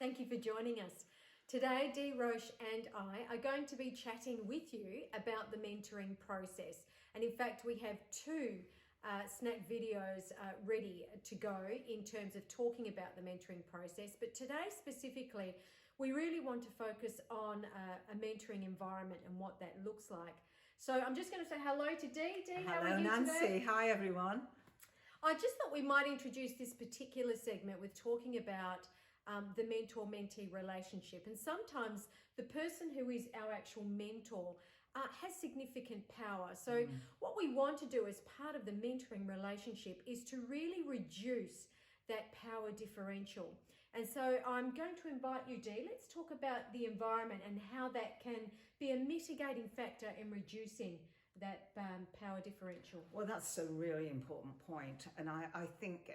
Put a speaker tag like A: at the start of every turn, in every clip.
A: Thank you for joining us. Today, Dee, Roche and I are going to be chatting with you about the mentoring process. And in fact, we have two snack videos ready to go in terms of talking about the mentoring process. But today specifically, we really want to focus on a mentoring environment and what that looks like. So I'm just going to say hello to Dee. Dee, how are you
B: Nancy.
A: today?
B: Hi, everyone.
A: I just thought we might introduce this particular segment with talking about the mentor-mentee relationship. And sometimes the person who is our actual mentor has significant power. So what we want to do as part of the mentoring relationship is to really reduce that power differential. And so I'm going to invite you, Dee, let's talk about the environment and how that can be a mitigating factor in reducing that power differential.
B: Well, that's a really important point. And I think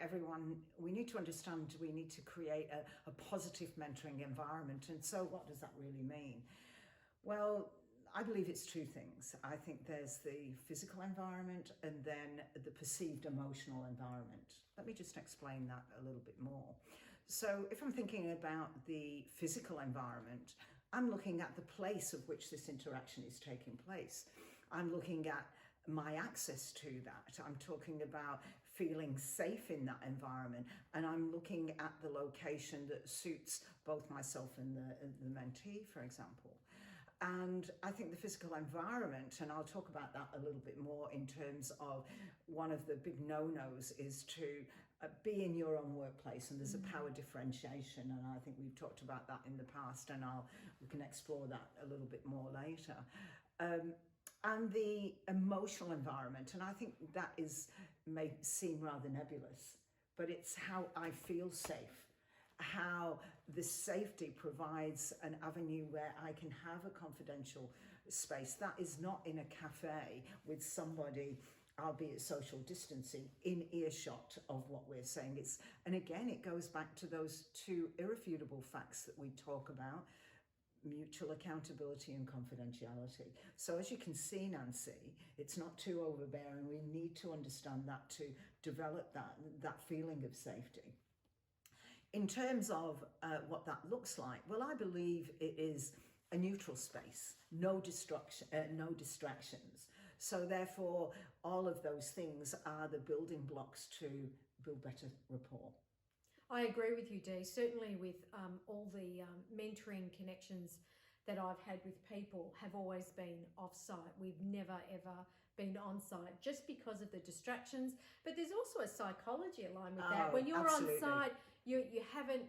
B: we need to understand we need to create a positive mentoring environment. And so what does that really mean? Well, I believe it's two things. I think there's the physical environment and then the perceived emotional environment. Let me just explain that a little bit more. So if I'm thinking about the physical environment, I'm looking at the place of which this interaction is taking place. I'm looking at my access to that. I'm talking about feeling safe in that environment, and I'm looking at the location that suits both myself and the mentee, for example. And I think the physical environment, and I'll talk about that a little bit more in terms of one of the big no-nos is to be in your own workplace, and there's a power differentiation, and I think we've talked about that in the past, and we can explore that a little bit more later. And the emotional environment, and I think that may seem rather nebulous, but it's how I feel safe, how the safety provides an avenue where I can have a confidential space. That is not in a cafe with somebody, albeit social distancing, in earshot of what we're saying. And again, it goes back to those two irrefutable facts that we talk about: mutual accountability and confidentiality. So as you can see, Nancy, it's not too overbearing. We need to understand that to develop that feeling of safety. In terms of what that looks like, well, I believe it is a neutral space, no distractions. So therefore, all of those things are the building blocks to build better rapport.
A: I agree with you, Dee. Certainly with all the mentoring connections that I've had with people have always been off-site. We've never, ever been on-site just because of the distractions. But there's also a psychology aligned with that. When you're on-site, you haven't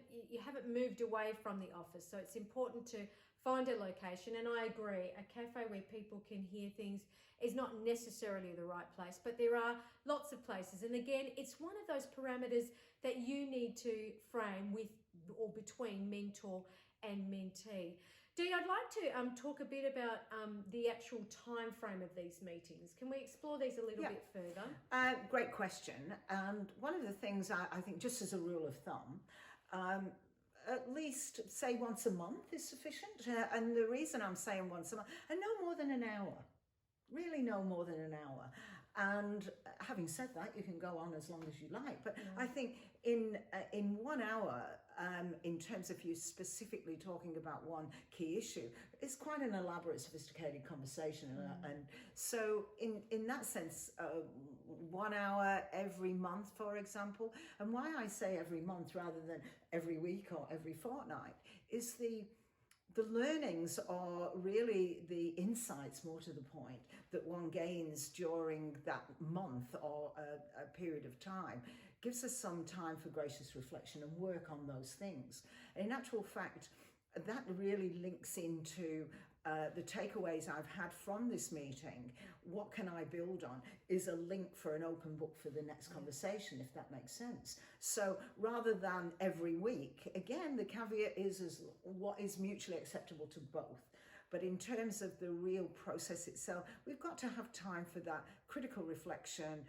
A: moved away from the office. So it's important to find a location. And I agree, a cafe where people can hear things is not necessarily the right place, but there are lots of places. And again, it's one of those parameters that you need to frame with or between mentor and mentee. Dee, I'd like to talk a bit about the actual time frame of these meetings. Can we explore these a little bit further?
B: Great question. And one of the things I think, just as a rule of thumb, at least say once a month is sufficient. And the reason I'm saying once a month, and no more than an hour. Really no more than an hour. And having said that, you can go on as long as you like. But I think in 1 hour, in terms of you specifically talking about one key issue, it's quite an elaborate, sophisticated conversation. And so in that sense, 1 hour every month, for example, and why I say every month rather than every week or every fortnight is the learnings are really the insights, more to the point, that one gains during that month or a period of time gives us some time for gracious reflection and work on those things. In actual fact, that really links into the takeaways I've had from this meeting. What can I build on is a link for an open book for the next conversation, if that makes sense. So rather than every week, again, the caveat is what is mutually acceptable to both. But in terms of the real process itself, we've got to have time for that critical reflection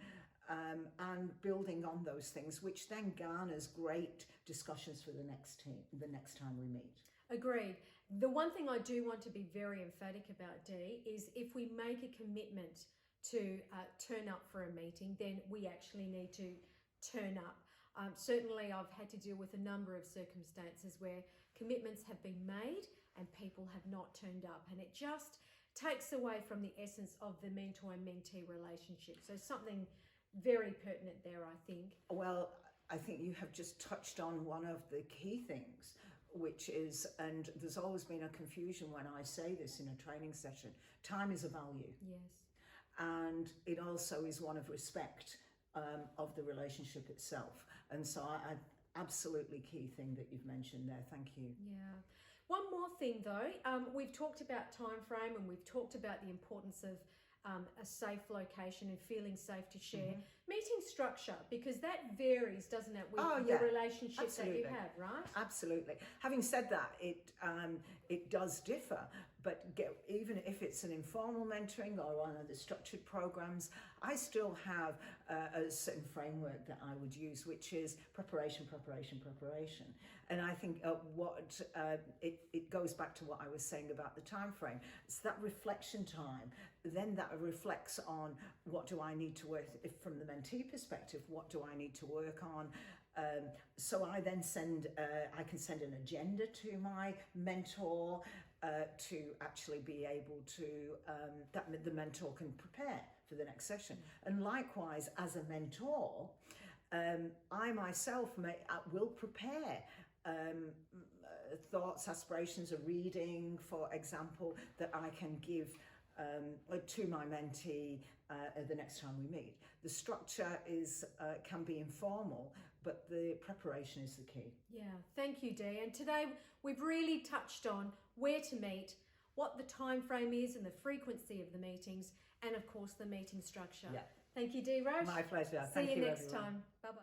B: and building on those things, which then garners great discussions for the next time we meet.
A: Agreed. The one thing I do want to be very emphatic about, Dee, is if we make a commitment to turn up for a meeting, then we actually need to turn up. Certainly, I've had to deal with a number of circumstances where commitments have been made and people have not turned up, and it just takes away from the essence of the mentor and mentee relationship. So something very pertinent there, I think.
B: Well, I think you have just touched on one of the key things, which is, and there's always been a confusion when I say this in a training session, time is a value.
A: Yes.
B: And it also is one of respect of the relationship itself. And so I absolutely key thing that you've mentioned there. Thank you.
A: Yeah. One more thing though, we've talked about time frame and we've talked about the importance of a safe location and feeling safe to share. Meeting structure, because that varies, doesn't it, with the relationship that you have, right?
B: Absolutely. Having said that, it does differ, but even if it's an informal mentoring or one of the structured programs, I still have a certain framework that I would use, which is preparation, preparation, preparation. And I think it goes back to what I was saying about the time frame. It's that reflection time. Then that reflects on what do I need to work, if from the mentee perspective, what do I need to work on? So I then I can send an agenda to my mentor to actually be able to, that the mentor can prepare for the next session. And likewise, as a mentor, I myself will prepare thoughts, aspirations, a reading, for example, that I can give to my mentee the next time we meet. The structure can be informal, but the preparation is the key.
A: Yeah, thank you, Dee. And today we've really touched on where to meet, what the time frame is and the frequency of the meetings, and of course the meeting structure.
B: Yeah.
A: Thank you, Dee Roche.
B: My pleasure.
A: See
B: Thank
A: you
B: you,
A: next
B: everyone.
A: time. Bye-bye.